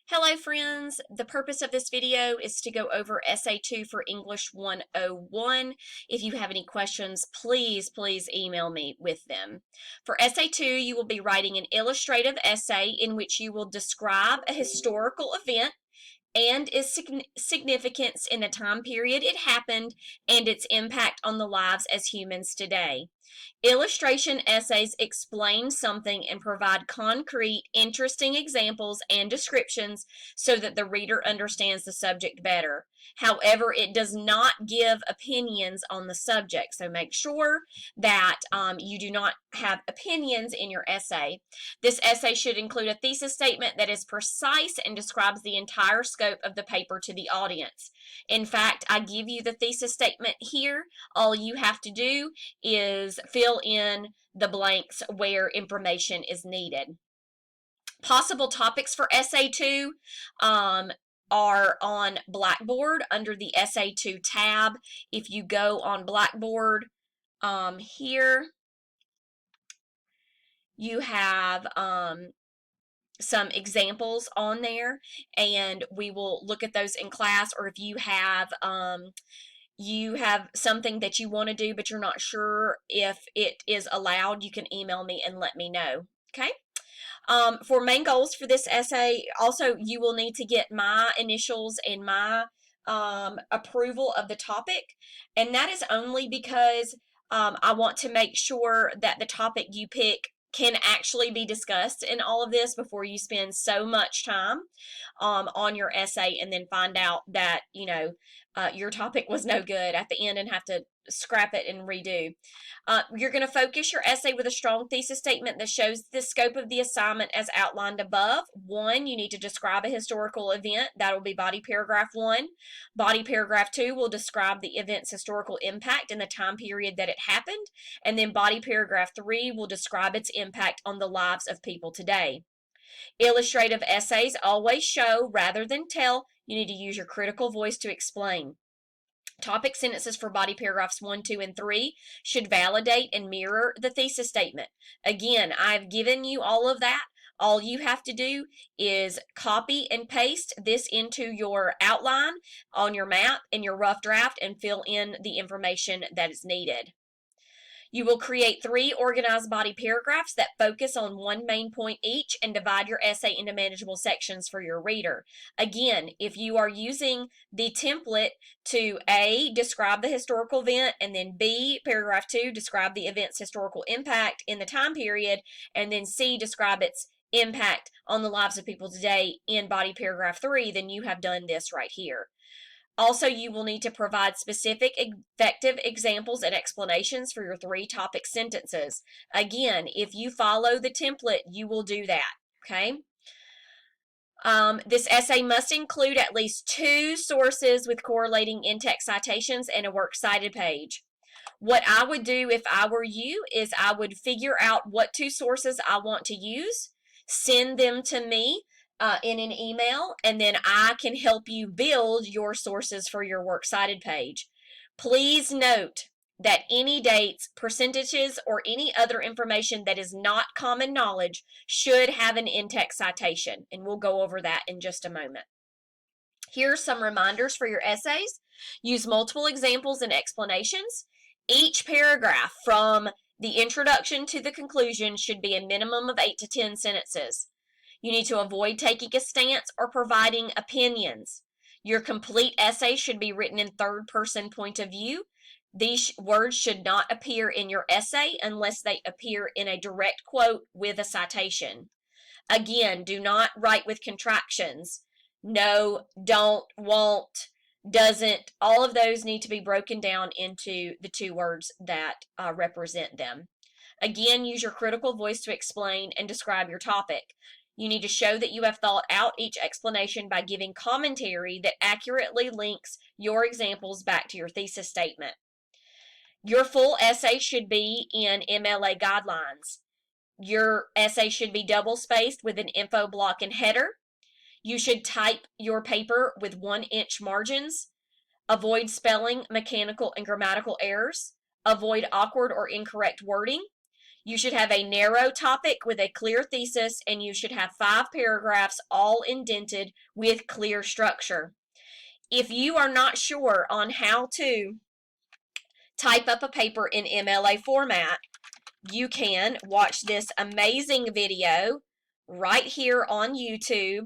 Hello friends, the purpose of this video is to go over Essay 2 for English 101. If you have any questions, please email me with them. For Essay 2, you will be writing an illustrative essay in which you will describe a historical event and its significance in the time period it happened and its impact on the lives as humans today. Illustration essays explain something and provide concrete, interesting examples and descriptions so that the reader understands the subject better. However, it does not give opinions on the subject, so make sure that you do not have opinions in your essay. This essay should include a thesis statement that is precise and describes the entire scope of the paper to the audience. In fact, I give you the thesis statement here. All you have to do is fill in the blanks where information is needed. Possible topics for Essay 2 are on Blackboard under the Essay 2 tab. If you go on Blackboard here, you have some examples on there, and we will look at those in class. Or if you have something that you want to do but you're not sure if it is allowed, you can email me and let me know. Okay. For main goals for this essay, also you will need to get my initials and my approval of the topic, and that is only because I want to make sure that the topic you pick can actually be discussed in all of this before you spend so much time on your essay and then find out that, your topic was no good at the end and have to scrap it and redo. You're going to focus your essay with a strong thesis statement that shows the scope of the assignment as outlined above. 1, you need to describe a historical event. That will be body paragraph 1. Body paragraph 2 will describe the event's historical impact in the time period that it happened. And then body paragraph 3 will describe its impact on the lives of people today. Illustrative essays always show rather than tell. You need to use your critical voice to explain. Topic sentences for body paragraphs 1, 2, and 3 should validate and mirror the thesis statement. Again, I've given you all of that. All you have to do is copy and paste this into your outline on your map in your rough draft and fill in the information that is needed. You will create 3 organized body paragraphs that focus on one main point each and divide your essay into manageable sections for your reader. Again, if you are using the template to A, describe the historical event, and then B, paragraph 2, describe the event's historical impact in the time period, and then C, describe its impact on the lives of people today in body paragraph 3, then you have done this right here. Also, you will need to provide specific effective examples and explanations for your 3 topic sentences. Again, if you follow the template, you will do that, okay? This essay must include at least 2 sources with correlating in-text citations and a works cited page. What I would do if I were you is I would figure out what 2 sources I want to use, send them to me in an email, and then I can help you build your sources for your works cited page. Please note that any dates, percentages, or any other information that is not common knowledge should have an in-text citation, and we'll go over that in just a moment. Here are some reminders for your essays. Use multiple examples and explanations. Each paragraph from the introduction to the conclusion should be a minimum of 8 to 10 sentences. You need to avoid taking a stance or providing opinions. Your complete essay should be written in third-person point of view. These words should not appear in your essay unless they appear in a direct quote with a citation. Again, do not write with contractions. No, don't, won't, doesn't. All of those need to be broken down into the 2 words that represent them. Again, use your critical voice to explain and describe your topic. You need to show that you have thought out each explanation by giving commentary that accurately links your examples back to your thesis statement. Your full essay should be in MLA guidelines. Your essay should be double-spaced with an info block and header. You should type your paper with 1-inch margins. Avoid spelling, mechanical, and grammatical errors. Avoid awkward or incorrect wording. You should have a narrow topic with a clear thesis, and you should have 5 paragraphs all indented with clear structure. If you are not sure on how to type up a paper in MLA format, you can watch this amazing video right here on YouTube.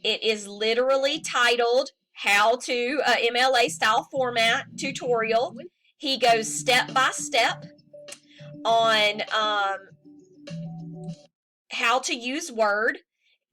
It is literally titled How to MLA Style Format Tutorial. He goes step by step on how to use Word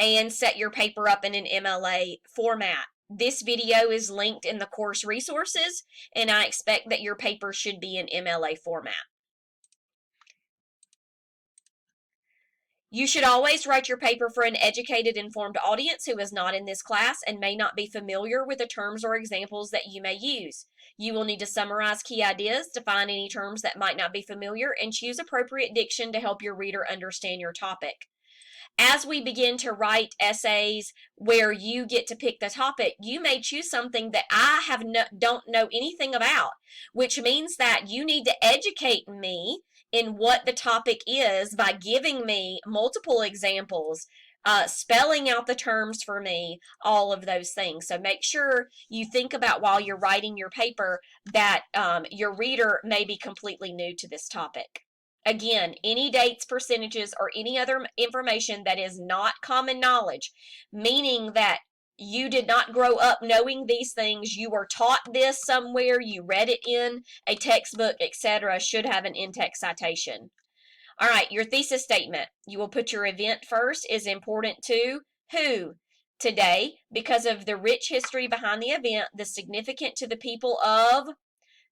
and set your paper up in an MLA format. This video is linked in the course resources, and I expect that your paper should be in MLA format. You should always write your paper for an educated, informed audience who is not in this class and may not be familiar with the terms or examples that you may use. You will need to summarize key ideas, define any terms that might not be familiar, and choose appropriate diction to help your reader understand your topic. As we begin to write essays where you get to pick the topic, you may choose something that I don't know anything about, which means that you need to educate me in what the topic is by giving me multiple examples, spelling out the terms for me, all of those things. So make sure you think about while you're writing your paper that your reader may be completely new to this topic. Again, any dates, percentages, or any other information that is not common knowledge, meaning that you did not grow up knowing these things, you were taught this somewhere, you read it in a textbook, etc., should have an in-text citation. All right, your thesis statement. You will put your event first is important to who? Today, because of the rich history behind the event, the significant to the people of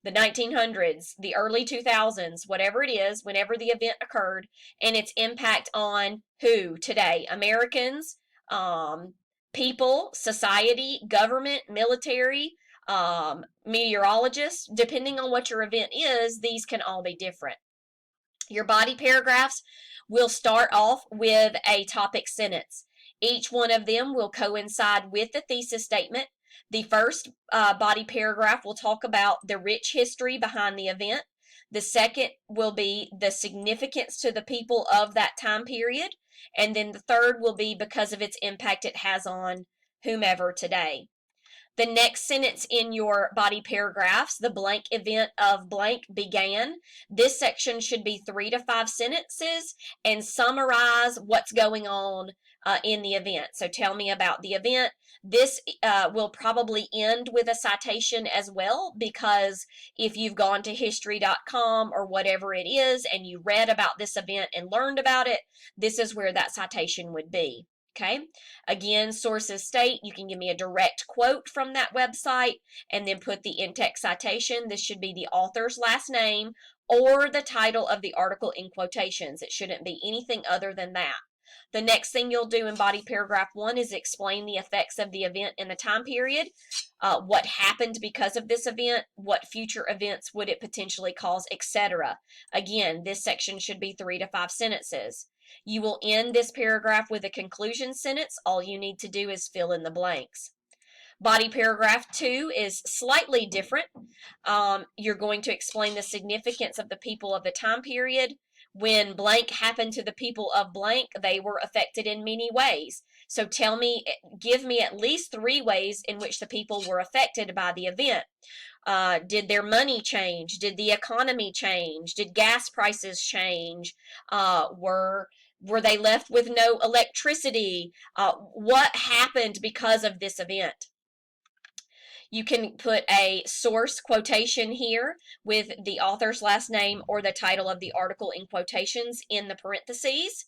the 1900s, the early 2000s, whatever it is, whenever the event occurred, and its impact on who today? Americans, people, society, government, military, meteorologists. Depending on what your event is, these can all be different. Your body paragraphs will start off with a topic sentence. Each one of them will coincide with the thesis statement. The first body paragraph will talk about the rich history behind the event. The second will be the significance to the people of that time period. And then the third will be because of its impact it has on whomever today. The next sentence in your body paragraphs, the blank event of blank began. This section should be 3 to 5 sentences and summarize what's going on in the event. So tell me about the event. This will probably end with a citation as well, because if you've gone to history.com or whatever it is and you read about this event and learned about it, this is where that citation would be. Okay, again, sources state you can give me a direct quote from that website and then put the in-text citation. This should be the author's last name or the title of the article in quotations. It shouldn't be anything other than that. The next thing you'll do in body paragraph 1 is explain the effects of the event in the time period, what happened because of this event, what future events would it potentially cause, etc. Again, this section should be 3 to 5 sentences. You will end this paragraph with a conclusion sentence. All you need to do is fill in the blanks. Body paragraph 2 is slightly different. You're going to explain the significance of the people of the time period. When blank happened to the people of blank, they were affected in many ways. So give me at least 3 ways in which the people were affected by the event. Did their money change? Did the economy change? Did gas prices change? Were they left with no electricity? What happened because of this event? You can put a source quotation here with the author's last name or the title of the article in quotations in the parentheses.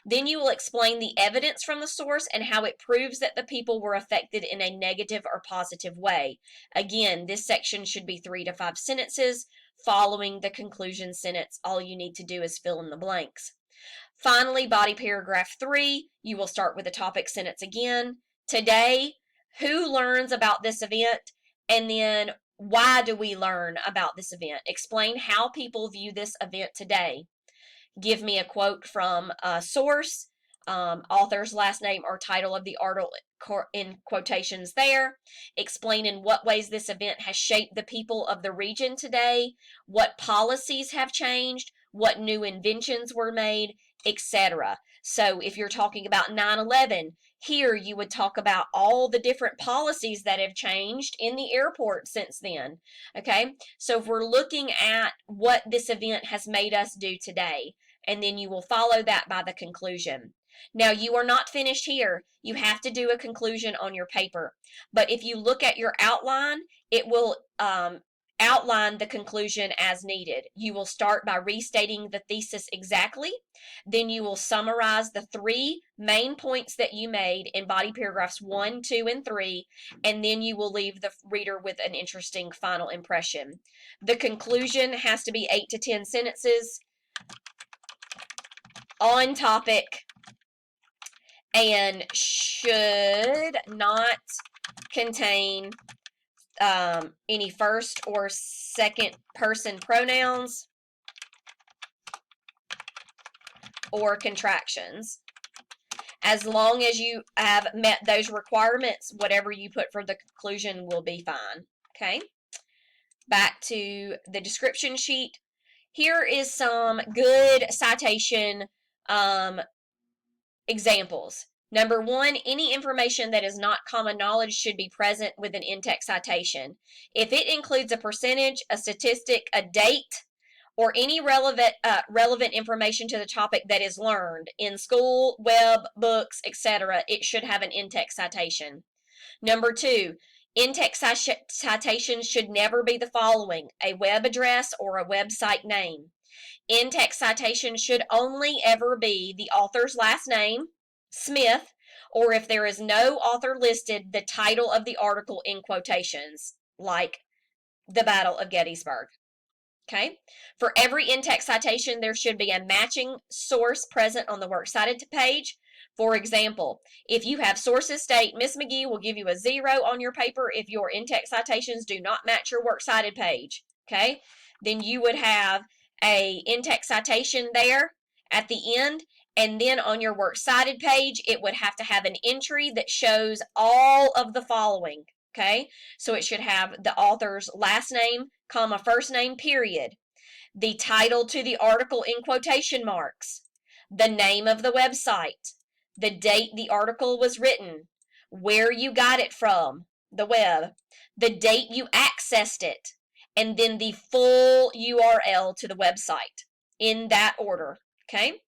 Then you will explain the evidence from the source and how it proves that the people were affected in a negative or positive way. Again, this section should be 3 to 5 sentences. Following the conclusion sentence, all you need to do is fill in the blanks. Finally, body paragraph 3, you will start with a topic sentence again. Today, who learns about this event? And then, why do we learn about this event? Explain how people view this event today. Give me a quote from a source, author's last name or title of the article in quotations there. Explain in what ways this event has shaped the people of the region today, what policies have changed, what new inventions were made, etc. So if you're talking about 9/11, here you would talk about all the different policies that have changed in the airport since then. Okay, so if we're looking at what this event has made us do today, and then you will follow that by the conclusion. Now, you are not finished here. You have to do a conclusion on your paper. But if you look at your outline, it will outline the conclusion as needed. You will start by restating the thesis exactly. Then you will summarize the 3 main points that you made in body paragraphs 1, 2, and 3, and then you will leave the reader with an interesting final impression. The conclusion has to be 8 to 10 sentences on topic and should not contain any first or second person pronouns or contractions. As long as you have met those requirements, whatever you put for the conclusion will be fine. Okay? Back to the description sheet. Here is some good citation examples. Number 1, any information that is not common knowledge should be present with an in-text citation. If it includes a percentage, a statistic, a date, or any relevant information to the topic that is learned in school, web, books, etc., it should have an in-text citation. Number 2, in-text citations should never be the following: a web address or a website name. In-text citation should only ever be the author's last name, Smith, or if there is no author listed, the title of the article in quotations, like the Battle of Gettysburg. Okay? For every in-text citation, there should be a matching source present on the works cited page. For example, if you have sources state Miss McGee will give you a 0 on your paper if your in-text citations do not match your works cited page. Okay? Then you would have a in-text citation there at the end, and then on your works cited page, it would have to have an entry that shows all of the following. Okay? So it should have the author's last name, comma, first name, period, the title to the article in quotation marks, the name of the website, the date the article was written, where you got it from, the web, the date you accessed it, and then the full URL to the website in that order. Okay?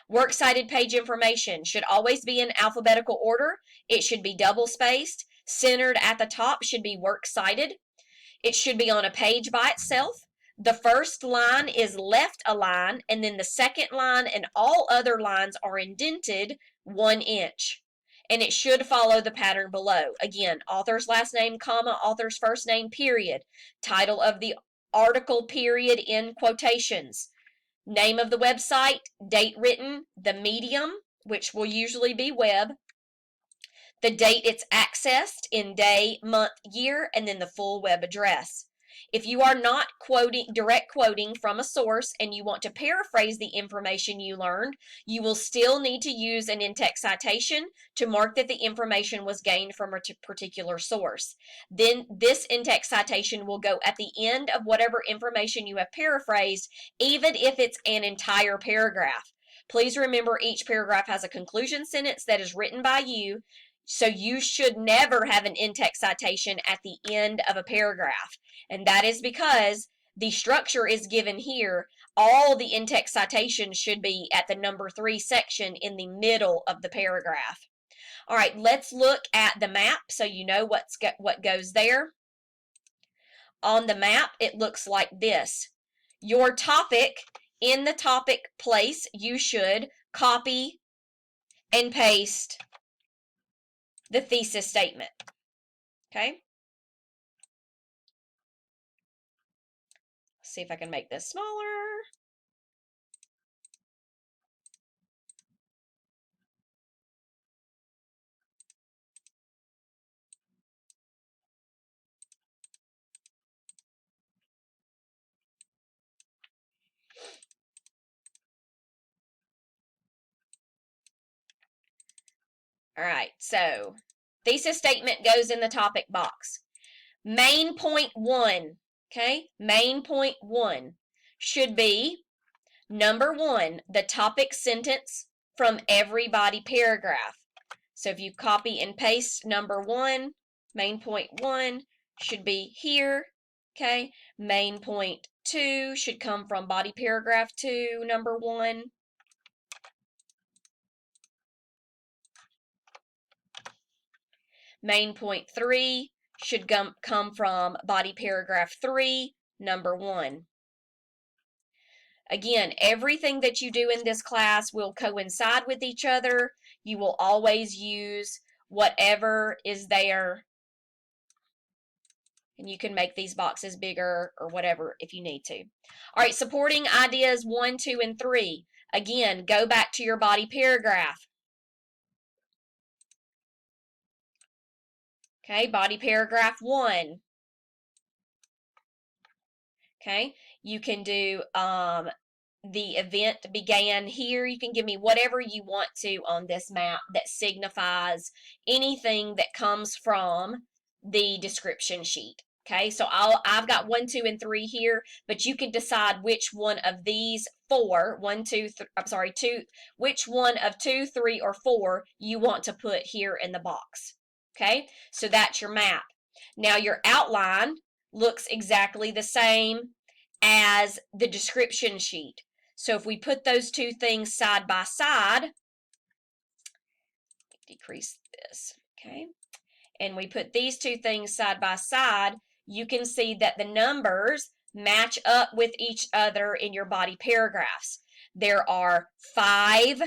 Works cited page information should always be in alphabetical order. It should be double spaced. Centered at the top should be works cited. It should be on a page by itself. The first line is left a line, and then the second line and all other lines are indented 1 inch. And it should follow the pattern below. Again, author's last name, comma, author's first name, period. Title of the article, period, in quotations. Name of the website, date written, the medium, which will usually be web, the date it's accessed in day, month, year, and then the full web address. If you are not direct quoting from a source and you want to paraphrase the information you learned, you will still need to use an in-text citation to mark that the information was gained from a particular source. Then this in-text citation will go at the end of whatever information you have paraphrased, even if it's an entire paragraph. Please remember each paragraph has a conclusion sentence that is written by you, so you should never have an in-text citation at the end of a paragraph. And that is because the structure is given here. All the in-text citations should be at the number 3 section in the middle of the paragraph. All right, let's look at the map so you know what goes there. On the map, it looks like this. Your topic, in the topic place, you should copy and paste the thesis statement. Okay? Let's see if I can make this smaller. All right, so thesis statement goes in the topic box. Main point 1, okay? Main point 1 should be Number 1, the topic sentence from every body paragraph. So if you copy and paste number 1, main point 1 should be here, okay? Main point 2 should come from body paragraph 2, number 1. Main point 3 should come from body paragraph 3, number 1. Again, everything that you do in this class will coincide with each other. You will always use whatever is there, and you can make these boxes bigger or whatever if you need to. All right, supporting ideas 1, 2, and 3. Again, go back to your body paragraph. Okay, body paragraph 1. Okay, you can do the event began here. You can give me whatever you want to on this map that signifies anything that comes from the description sheet. Okay, so I've got 1, 2, and 3 here, but you can decide which one of these 4, 1, 2, I'm sorry, 2, which one of 2, 3, or 4 you want to put here in the box. Okay, so that's your map. Now your outline looks exactly the same as the description sheet. So if we put those two things side by side, decrease this, okay, and we put these two things side by side, you can see that the numbers match up with each other in your body paragraphs. There are 5,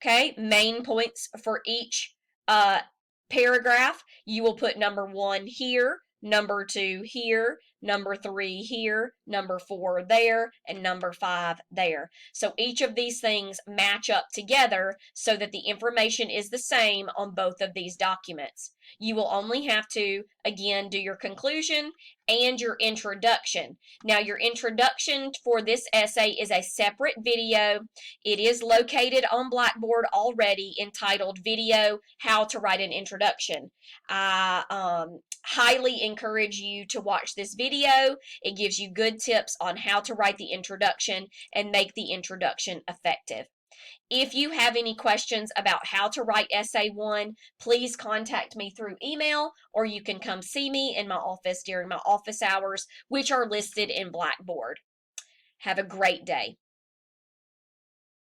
okay, main points for each paragraph. You will put number 1 here, number 2 here, number 3 here, number 4 there, and number 5 there. So each of these things match up together so that the information is the same on both of these documents. You will only have to, again, do your conclusion and your introduction. Now, your introduction for this essay is a separate video. It is located on Blackboard already, entitled Video How to Write an Introduction. I highly encourage you to watch this video. It gives you good tips on how to write the introduction and make the introduction effective. If you have any questions about how to write Essay 1, please contact me through email, or you can come see me in my office during my office hours, which are listed in Blackboard. Have a great day.